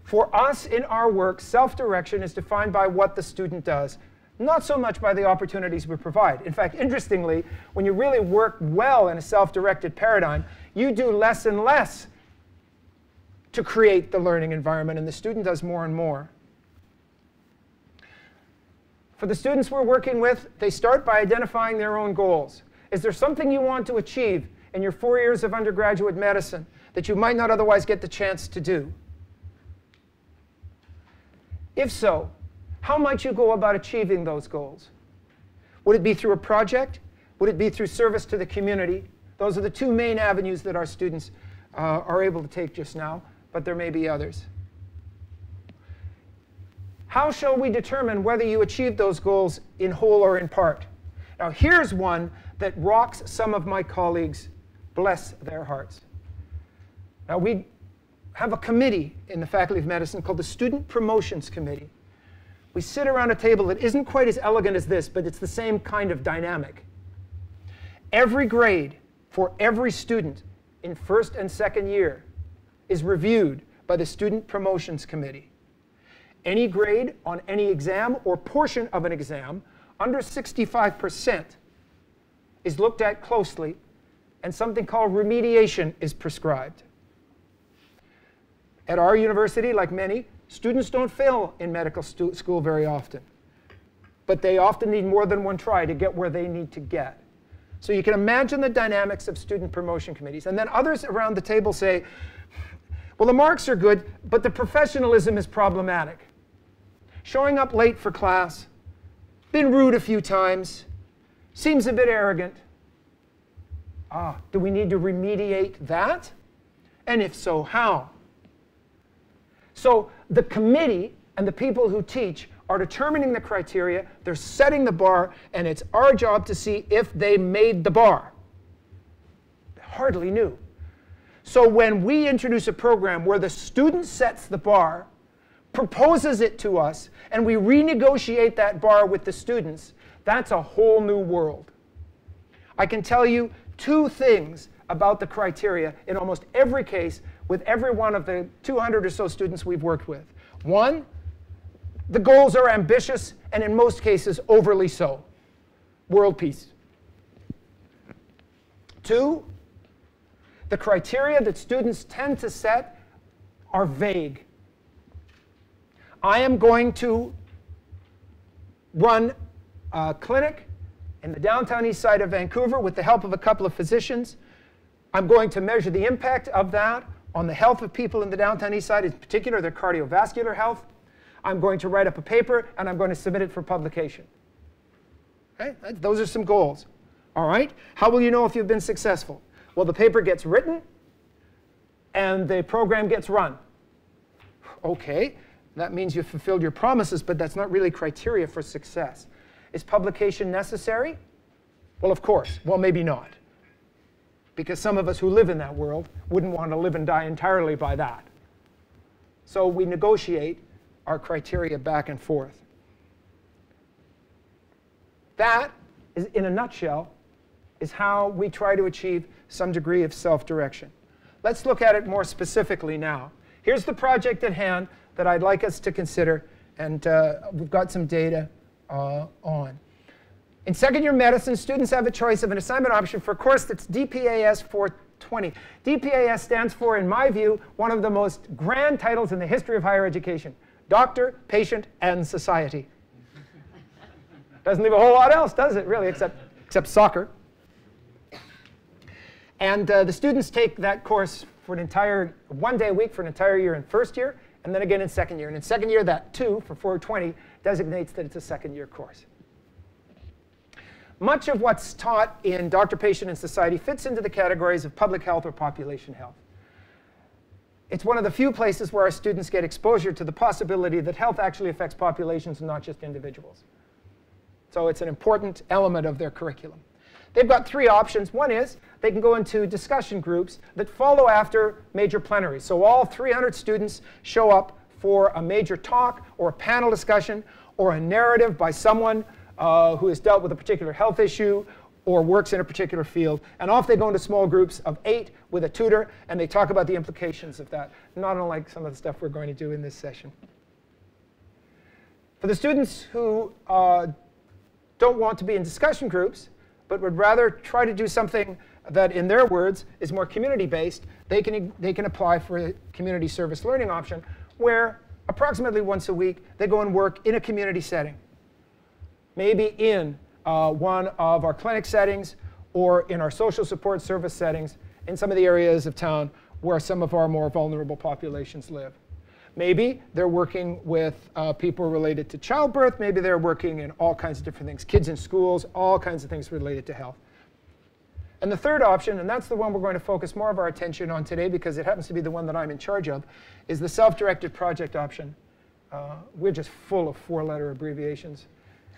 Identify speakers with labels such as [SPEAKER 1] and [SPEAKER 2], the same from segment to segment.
[SPEAKER 1] For us in our work, self-direction is defined by what the student does, not so much by the opportunities we provide. In fact, interestingly, when you really work well in a self-directed paradigm, you do less and less to create the learning environment, and the student does more and more. For the students we're working with, they start by identifying their own goals. Is there something you want to achieve in your 4 years of undergraduate medicine that you might not otherwise get the chance to do? If so, how might you go about achieving those goals? Would it be through a project? Would it be through service to the community? Those are the two main avenues that our students are able to take just now, but there may be others. How shall we determine whether you achieve those goals in whole or in part? Now, here's one that rocks some of my colleagues, bless their hearts. Now, we have a committee in the Faculty of Medicine called the Student Promotions Committee. We sit around a table that isn't quite as elegant as this, but it's the same kind of dynamic. Every grade for every student in first and second year is reviewed by the Student Promotions Committee. Any grade on any exam or portion of an exam under 65% is looked at closely, and something called remediation is prescribed. At our university, like many, students don't fail in medical school very often. But they often need more than one try to get where they need to get. So you can imagine the dynamics of student promotion committees. And then others around the table say, well, the marks are good, but the professionalism is problematic. Showing up late for class, been rude a few times, seems a bit arrogant. Do we need to remediate that? And if so, how? So the committee and the people who teach are determining the criteria, they're setting the bar, and it's our job to see if they made the bar. Hardly new. So when we introduce a program where the student sets the bar, proposes it to us, and we renegotiate that bar with the students, that's a whole new world. I can tell you two things about the criteria in almost every case with every one of the 200 or so students we've worked with. One, the goals are ambitious and in most cases overly so. World peace. Two, the criteria that students tend to set are vague. I am going to run a clinic in the downtown east side of Vancouver with the help of a couple of physicians. I'm going to measure the impact of that on the health of people in the downtown east side, in particular their cardiovascular health. I'm going to write up a paper, and I'm going to submit it for publication. Okay? Those are some goals. All right? How will you know if you've been successful? Well, the paper gets written, and the program gets run. OK, that means you've fulfilled your promises, but that's not really criteria for success. Is publication necessary? Well, of course. Well, maybe not. Because some of us who live in that world wouldn't want to live and die entirely by that. So we negotiate our criteria back and forth. That, is, in a nutshell, is how we try to achieve some degree of self-direction. Let's look at it more specifically now. Here's the project at hand that I'd like us to consider, and we've got some data on. In second year medicine, students have a choice of an assignment option for a course that's DPAS 420. DPAS stands for, in my view, one of the most grand titles in the history of higher education. Doctor, Patient, and Society. Doesn't leave a whole lot else, does it, really, except soccer. And the students take that course for an entire, 1 day a week for an entire year in first year, and then again in second year. And in second year, that 2 for 420 designates that it's a second year course. Much of what's taught in Doctor, Patient, and Society fits into the categories of public health or population health. It's one of the few places where our students get exposure to the possibility that health actually affects populations and not just individuals. So it's an important element of their curriculum. They've got 3 options. One is they can go into discussion groups that follow after major plenaries. So all 300 students show up for a major talk or a panel discussion or a narrative by someone who has dealt with a particular health issue, or works in a particular field. And off they go into small groups of 8 with a tutor, and they talk about the implications of that, not unlike some of the stuff we're going to do in this session. For the students who don't want to be in discussion groups, but would rather try to do something that, in their words, is more community-based, they can apply for a community service learning option, where approximately once a week they go and work in a community setting. Maybe in one of our clinic settings or in our social support service settings in some of the areas of town where some of our more vulnerable populations live. Maybe they're working with people related to childbirth. Maybe they're working in all kinds of different things, kids in schools, all kinds of things related to health. And the third option, and that's the one we're going to focus more of our attention on today because it happens to be the one that I'm in charge of, is the self-directed project option. We're just full of 4-letter abbreviations.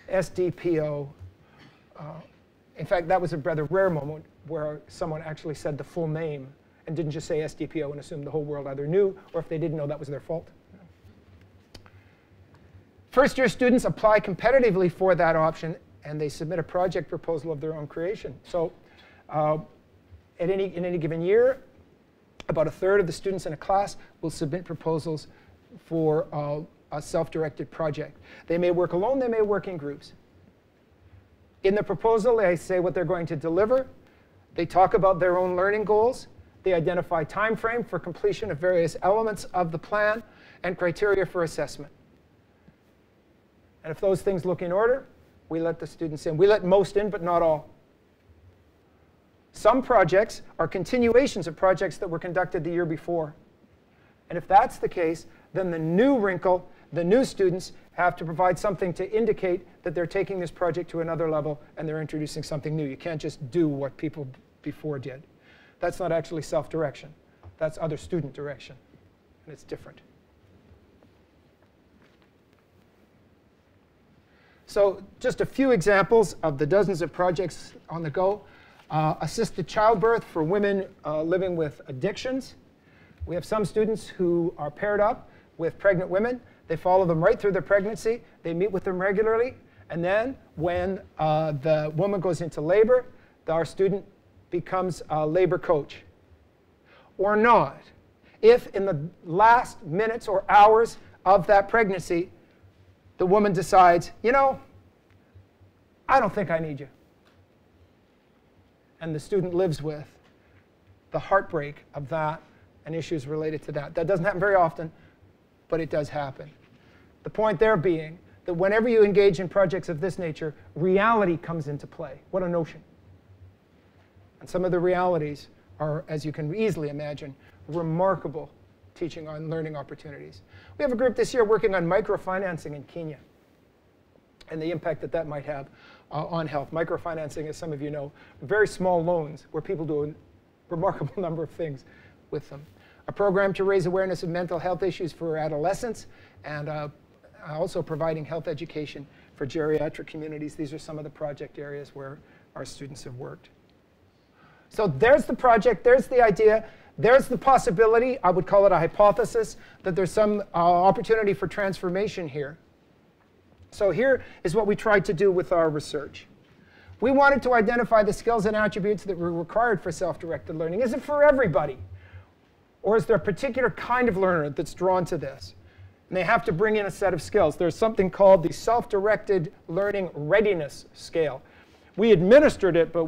[SPEAKER 1] SDPO. In fact, that was a rather rare moment where someone actually said the full name and didn't just say SDPO and assumed the whole world either knew, or if they didn't know, that was their fault. First-year students apply competitively for that option, and they submit a project proposal of their own creation. So in any given year, about 1/3 of the students in a class will submit proposals for a self-directed project. They may work alone, they may work in groups. In the proposal, they say what they're going to deliver. They talk about their own learning goals. They identify time frame for completion of various elements of the plan and criteria for assessment. And if those things look in order, we let the students in. We let most in, but not all. Some projects are continuations of projects that were conducted the year before. And if that's the case, then the new wrinkle, the new students have to provide something to indicate that they're taking this project to another level and they're introducing something new. You can't just do what people before did. That's not actually self-direction. That's other student direction, and it's different. So just a few examples of the dozens of projects on the go. Assisted childbirth for women living with addictions. We have some students who are paired up with pregnant women. They follow them right through their pregnancy. They meet with them regularly. And then when the woman goes into labor, our student becomes a labor coach. Or not. If in the last minutes or hours of that pregnancy, the woman decides, you know, I don't think I need you. And the student lives with the heartbreak of that and issues related to that. That doesn't happen very often, but it does happen. The point there being that whenever you engage in projects of this nature, reality comes into play. What a notion. And some of the realities are, as you can easily imagine, remarkable teaching and learning opportunities. We have a group this year working on microfinancing in Kenya and the impact that that might have on health. Microfinancing, as some of you know, very small loans where people do a remarkable number of things with them. A program to raise awareness of mental health issues for adolescents, and also providing health education for geriatric communities. These are some of the project areas where our students have worked. So there's the project, there's the idea, there's the possibility, I would call it a hypothesis, that there's some opportunity for transformation here. So here is what we tried to do with our research. We wanted to identify the skills and attributes that were required for self-directed learning. Is it for everybody? Or is there a particular kind of learner that's drawn to this? And they have to bring in a set of skills. There's something called the Self-Directed Learning Readiness Scale. We administered it, but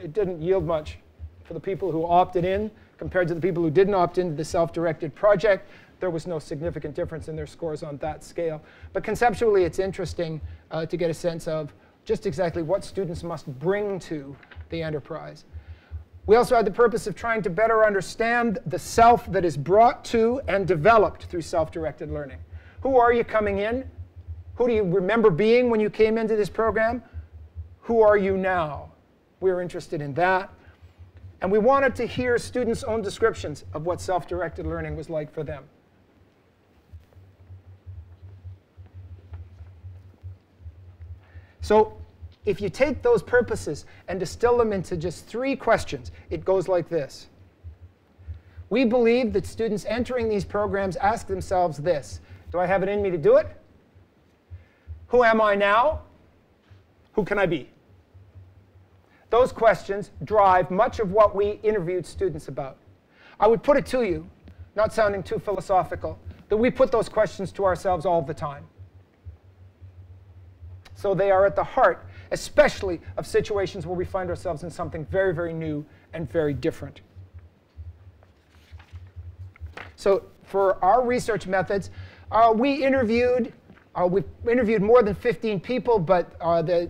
[SPEAKER 1] it didn't yield much for the people who opted in compared to the people who didn't opt into the self-directed project. There was no significant difference in their scores on that scale. But conceptually, it's interesting to get a sense of just exactly what students must bring to the enterprise. We also had the purpose of trying to better understand the self that is brought to and developed through self-directed learning. Who are you coming in? Who do you remember being when you came into this program? Who are you now? We were interested in that. And we wanted to hear students' own descriptions of what self-directed learning was like for them. So if you take those purposes and distill them into just 3 questions, it goes like this. We believe that students entering these programs ask themselves this: do I have it in me to do it? Who am I now? Who can I be? those questions drive much of what we interviewed students about. I would put it to you, not sounding too philosophical, that we put those questions to ourselves all the time. So they are at the heart, especially of situations where we find ourselves in something very, very new and very different. So for our research methods, we interviewed more than 15 people, but the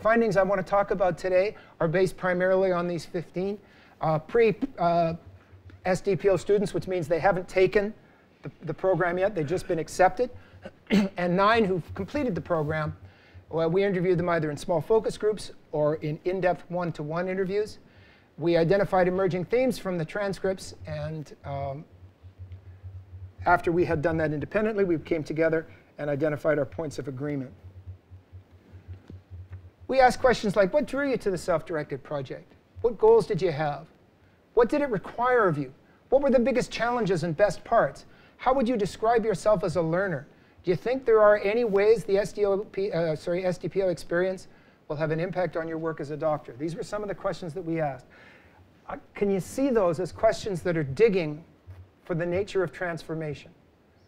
[SPEAKER 1] findings I want to talk about today are based primarily on these 15 pre-SDPO students, which means they haven't taken the program yet. They've just been accepted. And 9 who've completed the program. Well, we interviewed them either in small focus groups or in in-depth one-to-one interviews. We identified emerging themes from the transcripts, and after we had done that independently, we came together and identified our points of agreement. We asked questions like, what drew you to the self-directed project? What goals did you have? What did it require of you? What were the biggest challenges and best parts? How would you describe yourself as a learner? Do you think there are any ways the SDPO experience will have an impact on your work as a doctor? These were some of the questions that we asked. Can you see those as questions that are digging for the nature of transformation?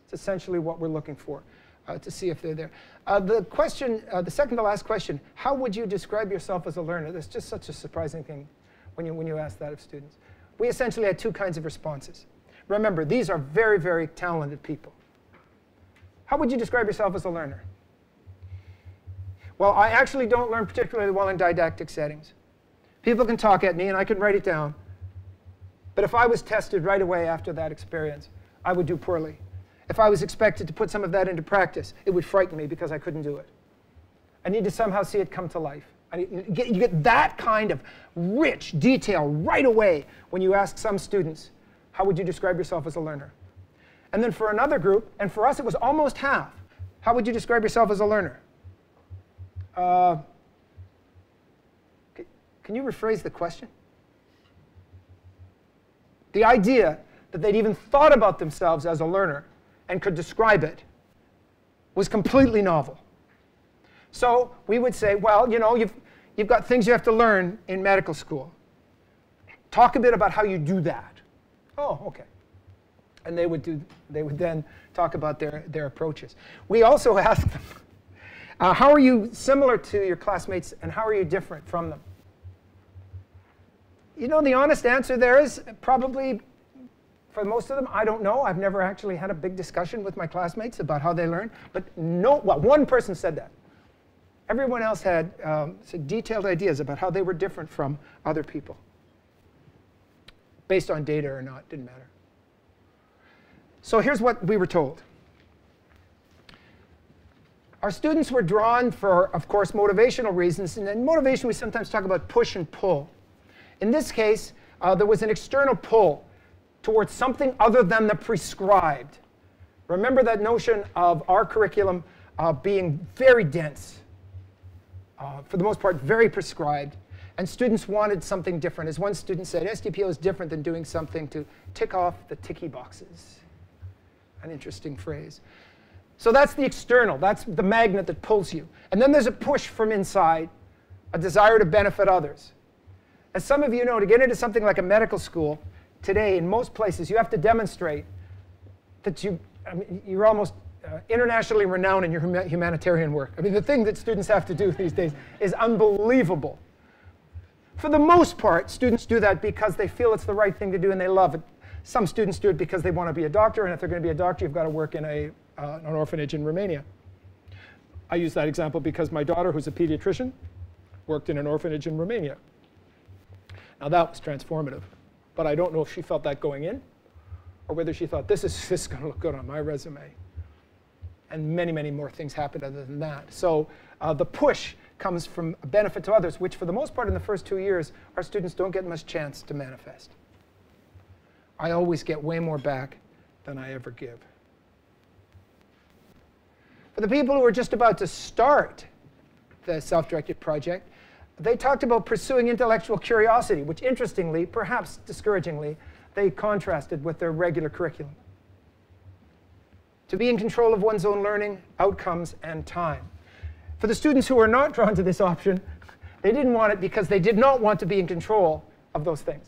[SPEAKER 1] It's essentially what we're looking for, to see if they're there. The second to last question, how would you describe yourself as a learner? That's just such a surprising thing when you ask that of students. We essentially had 2 kinds of responses. Remember, these are very, very talented people. How would you describe yourself as a learner? Well, I actually don't learn particularly well in didactic settings. People can talk at me, and I can write it down. But if I was tested right away after that experience, I would do poorly. If I was expected to put some of that into practice, it would frighten me because I couldn't do it. I need to somehow see it come to life. You get that kind of rich detail right away when you ask some students, how would you describe yourself as a learner? And then for another group, and for us it was almost half, how would you describe yourself as a learner? Can you rephrase the question? The idea that they'd even thought about themselves as a learner and could describe it was completely novel. So we would say, well, you know, you've got things you have to learn in medical school. Talk a bit about how you do that. Oh, OK. And they would then talk about their approaches. We also asked them, how are you similar to your classmates, and how are you different from them? You know, the honest answer there is probably, for most of them, I don't know. I've never actually had a big discussion with my classmates about how they learn. But no, well, one person said that. Everyone else had detailed ideas about how they were different from other people. Based on data or not, didn't matter. So here's what we were told. Our students were drawn for, of course, motivational reasons. And in motivation, we sometimes talk about push and pull. In this case, there was an external pull towards something other than the prescribed. Remember that notion of our curriculum being very dense, for the most part, very prescribed. And students wanted something different. As one student said, SDPO is different than doing something to tick off the ticky boxes. An interesting phrase. So that's the external. That's the magnet that pulls you. And then there's a push from inside, a desire to benefit others. As some of you know, to get into something like a medical school, today, in most places, you have to demonstrate that you're almost internationally renowned in your humanitarian work. I mean, the thing that students have to do these days is unbelievable. For the most part, students do that because they feel it's the right thing to do and they love it. Some students do it because they want to be a doctor, and if they're going to be a doctor, you've got to work in an orphanage in Romania. I use that example because my daughter, who's a pediatrician, worked in an orphanage in Romania. Now that was transformative, but I don't know if she felt that going in, or whether she thought, this is going to look good on my resume. And many, many more things happened other than that. So the push comes from a benefit to others, which for the most part in the first 2 years, our students don't get much chance to manifest. I always get way more back than I ever give. For the people who are just about to start the self-directed project, they talked about pursuing intellectual curiosity, which interestingly, perhaps discouragingly, they contrasted with their regular curriculum. To be in control of one's own learning, outcomes, and time. For the students who are not drawn to this option, They didn't want it because they did not want to be in control of those things.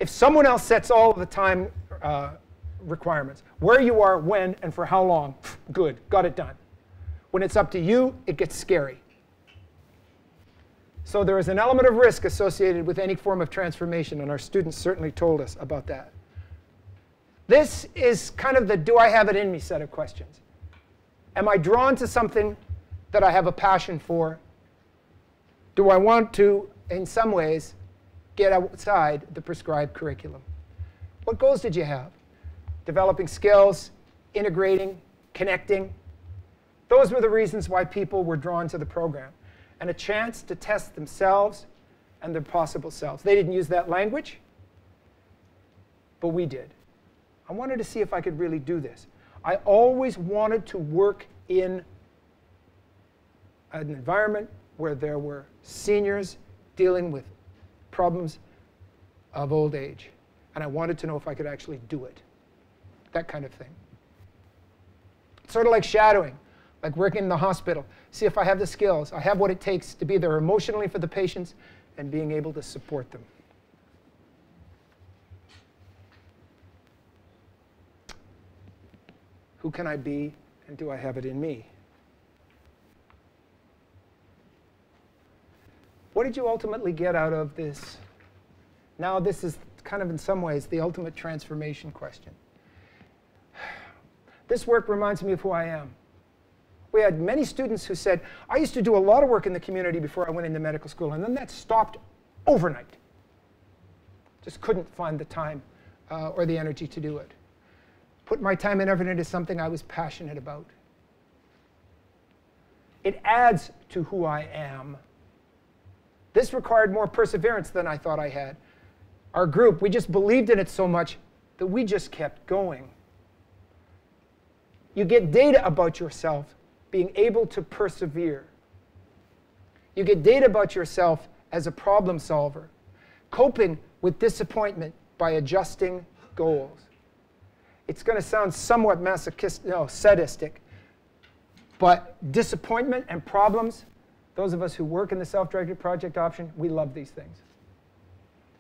[SPEAKER 1] If someone else sets all of the time requirements, where you are, when, and for how long, good, got it done. When it's up to you, it gets scary. So there is an element of risk associated with any form of transformation, and our students certainly told us about that. This is kind of the do I have it in me set of questions. Am I drawn to something that I have a passion for? Do I want to, in some ways, get outside the prescribed curriculum? What goals did you have? Developing skills, integrating, connecting. Those were the reasons why people were drawn to the program. And a chance to test themselves and their possible selves. They didn't use that language, but we did. I wanted to see if I could really do this. I always wanted to work in an environment where there were seniors dealing with problems of old age. And I wanted to know if I could actually do it. That kind of thing. Sort of like shadowing, like working in the hospital. See if I have the skills. I have what it takes to be there emotionally for the patients and being able to support them. Who can I be, and do I have it in me? What did you ultimately get out of this? Now this is kind of in some ways the ultimate transformation question. This work reminds me of who I am. We had many students who said, I used to do a lot of work in the community before I went into medical school, and then that stopped overnight. Just couldn't find the time or the energy to do it. Put my time and effort into something I was passionate about. It adds to who I am. This required more perseverance than I thought I had. Our group, we just believed in it so much that we just kept going. You get data about yourself being able to persevere. You get data about yourself as a problem solver, coping with disappointment by adjusting goals. It's going to sound somewhat sadistic, but disappointment and problems, those of us who work in the self-directed project option, we love these things.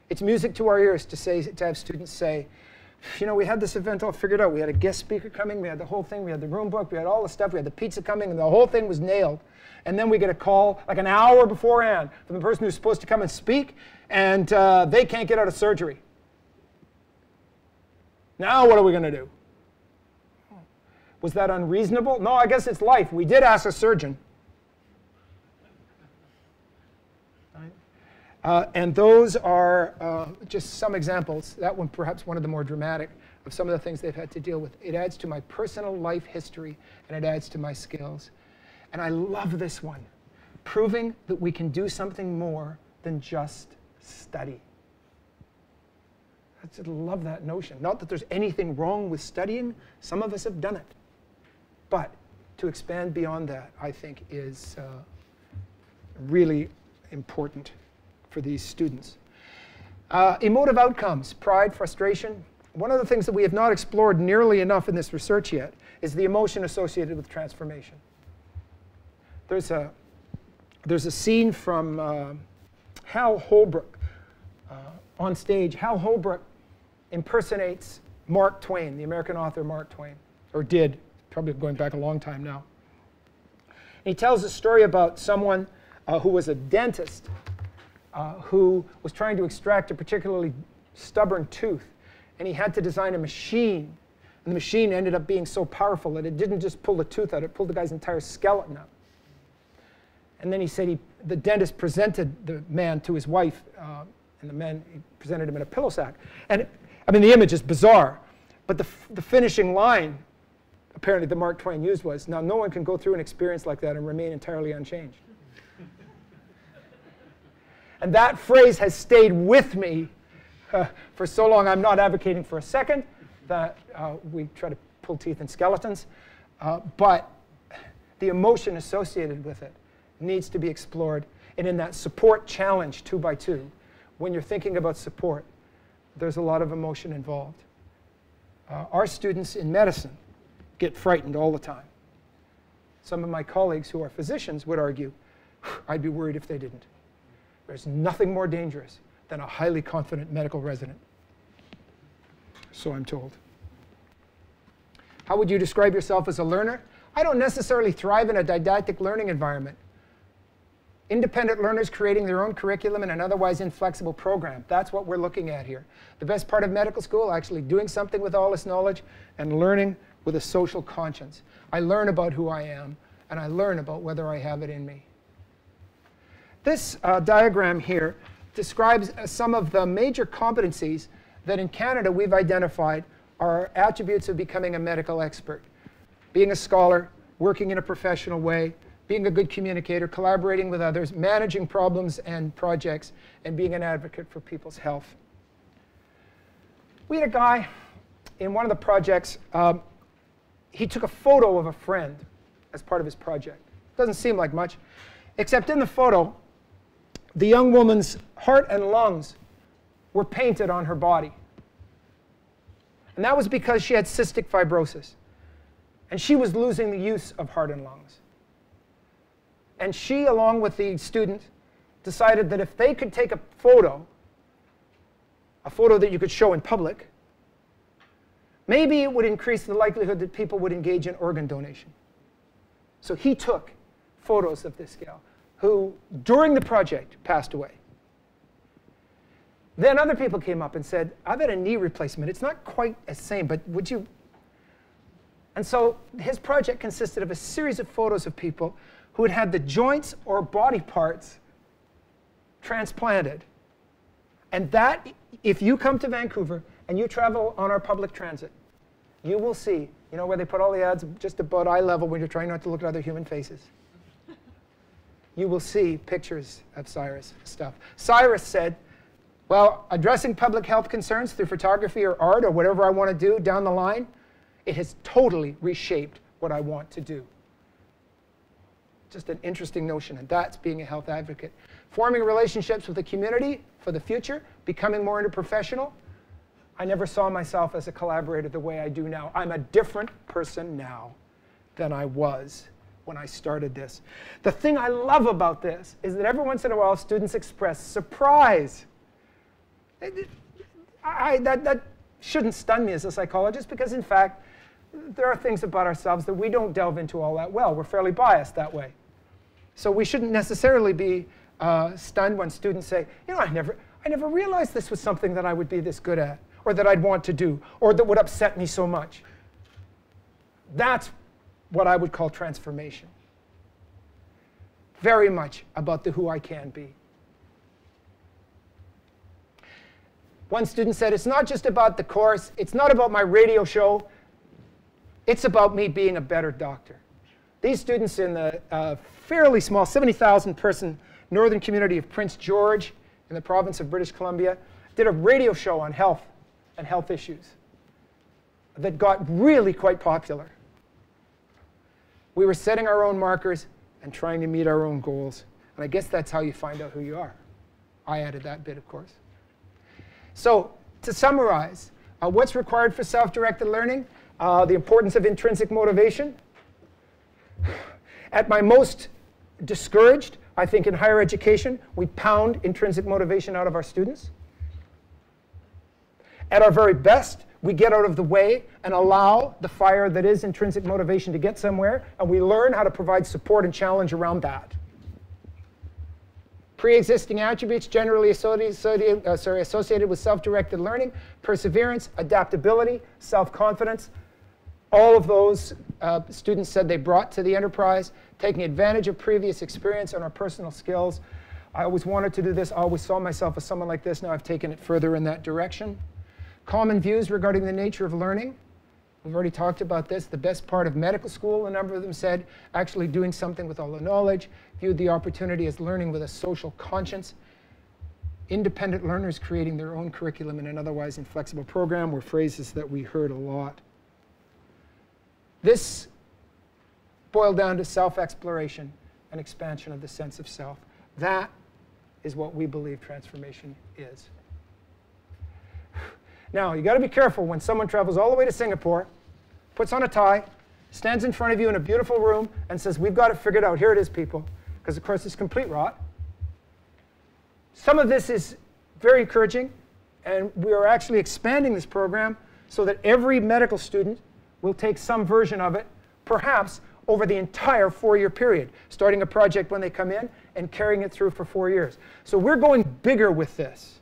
[SPEAKER 1] It's music to our ears to have students say, you know, we had this event all figured out. We had a guest speaker coming. We had the whole thing. We had the room booked. We had all the stuff. We had the pizza coming. And the whole thing was nailed. And then we get a call like an hour beforehand from the person who's supposed to come and speak. And they can't get out of surgery. Now what are we going to do? Was that unreasonable? No, I guess it's life. We did ask a surgeon. And those are just some examples. That one perhaps one of the more dramatic of some of the things they've had to deal with. It adds to my personal life history, and it adds to my skills. And I love this one, proving that we can do something more than just study. I just love that notion. Not that there's anything wrong with studying. Some of us have done it. But to expand beyond that, I think, is really important for these students. Emotive outcomes, pride, frustration. One of the things that we have not explored nearly enough in this research yet is the emotion associated with transformation. There's a scene from Hal Holbrook on stage. Hal Holbrook impersonates Mark Twain, the American author Mark Twain, or did, probably going back a long time now. And he tells a story about someone who was a dentist who was trying to extract a particularly stubborn tooth. And he had to design a machine. And the machine ended up being so powerful that it didn't just pull the tooth out, it pulled the guy's entire skeleton out. And then he said the dentist presented the man to his wife, and the man he presented him in a pillow sack. And I mean, the image is bizarre, but the finishing line, apparently, that Mark Twain used was, now no one can go through an experience like that and remain entirely unchanged. And that phrase has stayed with me for so long. I'm not advocating for a second that we try to pull teeth in skeletons, but the emotion associated with it needs to be explored. And in that support challenge 2 by 2, when you're thinking about support, there's a lot of emotion involved. Our students in medicine get frightened all the time. Some of my colleagues who are physicians would argue, I'd be worried if they didn't. There's nothing more dangerous than a highly confident medical resident. So I'm told. How would you describe yourself as a learner? I don't necessarily thrive in a didactic learning environment. Independent learners creating their own curriculum in an otherwise inflexible program. That's what we're looking at here. The best part of medical school, actually doing something with all this knowledge and learning with a social conscience. I learn about who I am, and I learn about whether I have it in me. This diagram here describes some of the major competencies that in Canada we've identified are attributes of becoming a medical expert. Being a scholar, working in a professional way, being a good communicator, collaborating with others, managing problems and projects, and being an advocate for people's health. We had a guy in one of the projects, he took a photo of a friend as part of his project. Doesn't seem like much, except in the photo, the young woman's heart and lungs were painted on her body. And that was because she had cystic fibrosis. And she was losing the use of heart and lungs. And she, along with the student, decided that if they could take a photo that you could show in public, maybe it would increase the likelihood that people would engage in organ donation. So he took photos of this gal, who, during the project, passed away. Then other people came up and said, I've had a knee replacement. It's not quite the same, but would you? And so his project consisted of a series of photos of people who had had the joints or body parts transplanted. And that, if you come to Vancouver and you travel on our public transit, you will see, you know where they put all the ads just about eye level when you're trying not to look at other human faces? You will see pictures of Cyrus stuff. Cyrus said, well, addressing public health concerns through photography or art or whatever I want to do down the line, it has totally reshaped what I want to do. Just an interesting notion, and that's being a health advocate. Forming relationships with the community for the future, becoming more interprofessional. I never saw myself as a collaborator the way I do now. I'm a different person now than I was when I started this. The thing I love about this is that every once in a while students express surprise. That shouldn't stun me as a psychologist, because in fact there are things about ourselves that we don't delve into all that well. We're fairly biased that way. So we shouldn't necessarily be stunned when students say, you know, I never realized this was something that I would be this good at, or that I'd want to do, or that would upset me so much. That's what I would call transformation. Very much about the who I can be. One student said, it's not just about the course, it's not about my radio show, it's about me being a better doctor. These students in the fairly small 70,000 person northern community of Prince George in the province of British Columbia did a radio show on health and health issues that got really quite popular. We were setting our own markers and trying to meet our own goals. And I guess that's how you find out who you are. I added that bit, of course. So to summarize, what's required for self-directed learning? The importance of intrinsic motivation. At my most discouraged, I think in higher education, we pound intrinsic motivation out of our students. At our very best, we get out of the way and allow the fire that is intrinsic motivation to get somewhere, and we learn how to provide support and challenge around that. Pre-existing attributes generally associated with self-directed learning: perseverance, adaptability, self-confidence. All of those students said they brought to the enterprise, taking advantage of previous experience and our personal skills. I always wanted to do this. I always saw myself as someone like this. Now I've taken it further in that direction. Common views regarding the nature of learning. We've already talked about this. The best part of medical school, a number of them said, actually doing something with all the knowledge, viewed the opportunity as learning with a social conscience. Independent learners creating their own curriculum in an otherwise inflexible program were phrases that we heard a lot. This boiled down to self-exploration and expansion of the sense of self. That is what we believe transformation is. Now, you got to be careful when someone travels all the way to Singapore, puts on a tie, stands in front of you in a beautiful room, and says, we've got it figured out. Here it is, people. because of course it's complete rot. Some of this is very encouraging, and we are actually expanding this program so that every medical student will take some version of it, perhaps over the entire 4-year period, starting a project when they come in and carrying it through for 4 years. So we're going bigger with this.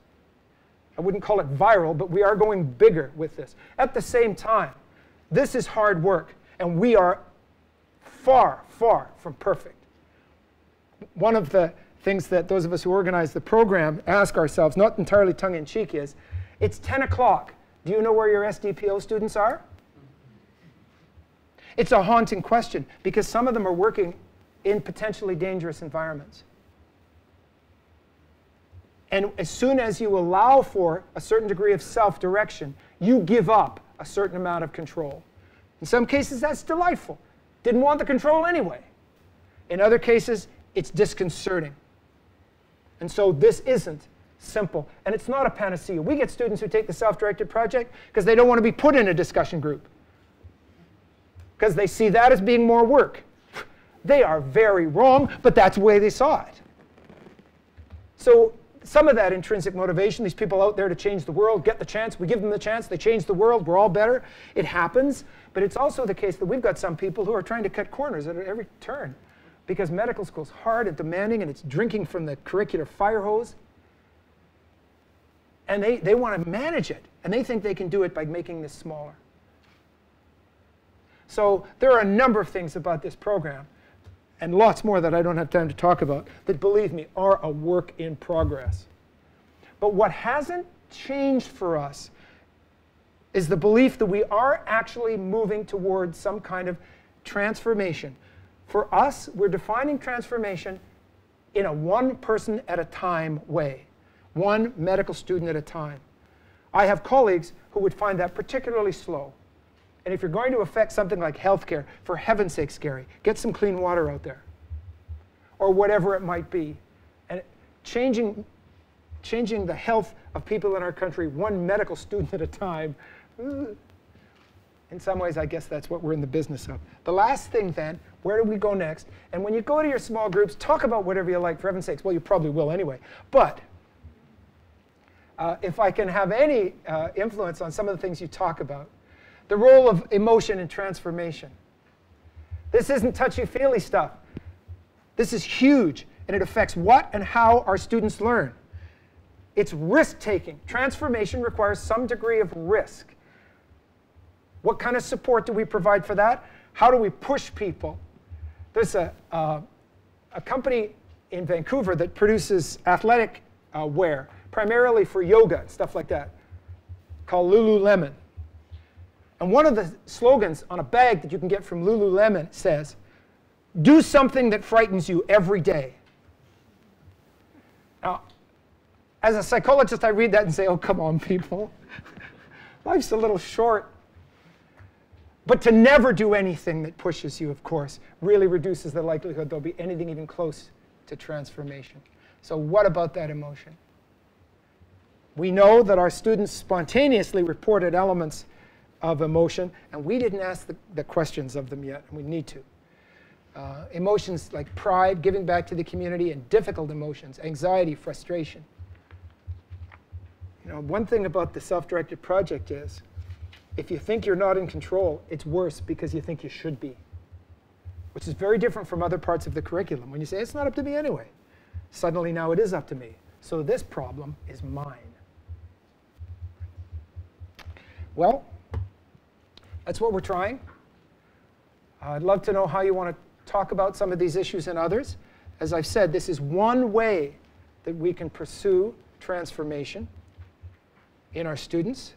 [SPEAKER 1] I wouldn't call it viral, but we are going bigger with this. At the same time, this is hard work, and we are far, far from perfect. One of the things that those of us who organize the program ask ourselves, not entirely tongue-in-cheek, is, it's 10 o'clock. Do you know where your SDPO students are? It's a haunting question, because some of them are working in potentially dangerous environments. And as soon as you allow for a certain degree of self-direction, you give up a certain amount of control. In some cases, that's delightful. Didn't want the control anyway. In other cases, it's disconcerting. And so this isn't simple. And it's not a panacea. We get students who take the self-directed project because they don't want to be put in a discussion group, because they see that as being more work. They are very wrong, but that's the way they saw it. So some of that intrinsic motivation, these people out there to change the world, get the chance, we give them the chance, they change the world, we're all better. It happens, but it's also the case that we've got some people who are trying to cut corners at every turn, because medical school's hard and demanding, and it's drinking from the curricular fire hose. And they want to manage it, and they think they can do it by making this smaller. So there are a number of things about this program, and lots more that I don't have time to talk about, that, believe me, are a work in progress. But what hasn't changed for us is the belief that we are actually moving towards some kind of transformation. For us, we're defining transformation in a one-person-at-a-time way, one medical student at a time. I have colleagues who would find that particularly slow. And if you're going to affect something like healthcare, for heaven's sakes, Gary, get some clean water out there, or whatever it might be. And changing the health of people in our country one medical student at a time, in some ways, I guess that's what we're in the business of. The last thing then, where do we go next? And when you go to your small groups, talk about whatever you like, for heaven's sakes. Well, you probably will anyway. But if I can have any influence on some of the things you talk about, the role of emotion in transformation. This isn't touchy-feely stuff. This is huge, and it affects what and how our students learn. It's risk-taking. Transformation requires some degree of risk. What kind of support do we provide for that? How do we push people? There's a company in Vancouver that produces athletic wear, primarily for yoga and stuff like that, called Lululemon. And one of the slogans on a bag that you can get from Lululemon says, "Do something that frightens you every day." Now, as a psychologist, I read that and say, oh, come on, people. Life's a little short. But to never do anything that pushes you, of course, really reduces the likelihood there'll be anything even close to transformation. So what about that emotion? We know that our students spontaneously reported elements of emotion, and we didn't ask the questions of them yet, and we need to. Emotions like pride, giving back to the community, and difficult emotions, anxiety, frustration. You know, one thing about the self-directed project is, if you think you're not in control, it's worse because you think you should be, which is very different from other parts of the curriculum. When you say, it's not up to me anyway, suddenly now it is up to me. So this problem is mine. Well, that's what we're trying. I'd love to know how you want to talk about some of these issues and others. As I've said, this is one way that we can pursue transformation in our students.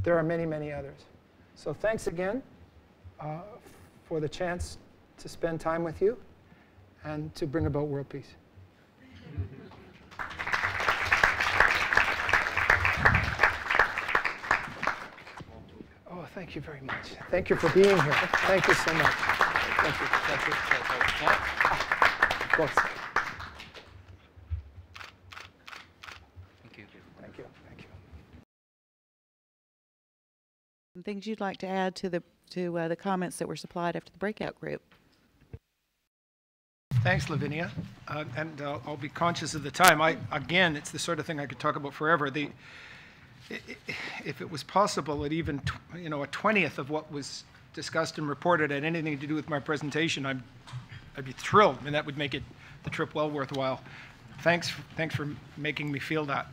[SPEAKER 1] There are many, many others. So thanks again for the chance to spend time with you and to bring about world peace. Oh, thank you very much. Thank you for being here. Thank you so much. Thank you. Thank you. Of course.
[SPEAKER 2] Thank you.
[SPEAKER 1] Thank you. Thank you.
[SPEAKER 3] Some things you'd like to add to the comments that were supplied after the breakout group?
[SPEAKER 1] Thanks, Lavinia. And I'll be conscious of the time. Again, it's the sort of thing I could talk about forever. If it was possible at even a 20th of what was discussed and reported had anything to do with my presentation, I'd be thrilled, and that would make the trip well worthwhile. Thanks for making me feel that.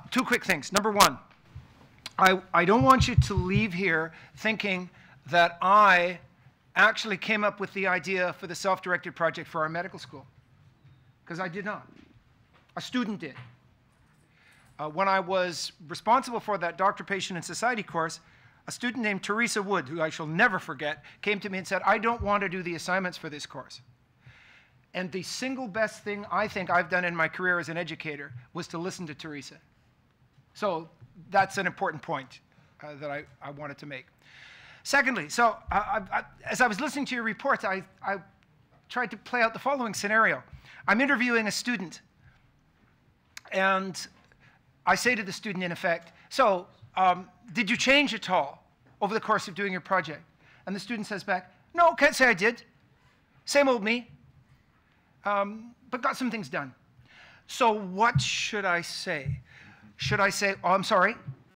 [SPEAKER 1] Two quick things. Number one, I don't want you to leave here thinking that I actually came up with the idea for the self-directed project for our medical school, because I did not. A student did. When I was responsible for that Doctor, Patient, and Society course, a student named Teresa Wood, who I shall never forget, came to me and said, I don't want to do the assignments for this course. And the single best thing I think I've done in my career as an educator was to listen to Teresa. So that's an important point that I wanted to make. Secondly, so as I was listening to your report, I tried to play out the following scenario. I'm interviewing a student, and I say to the student, in effect, so did you change at all over the course of doing your project? And the student says back, no, can't say I did. Same old me, but got some things done. So what should I say? Should I say, oh, I'm sorry,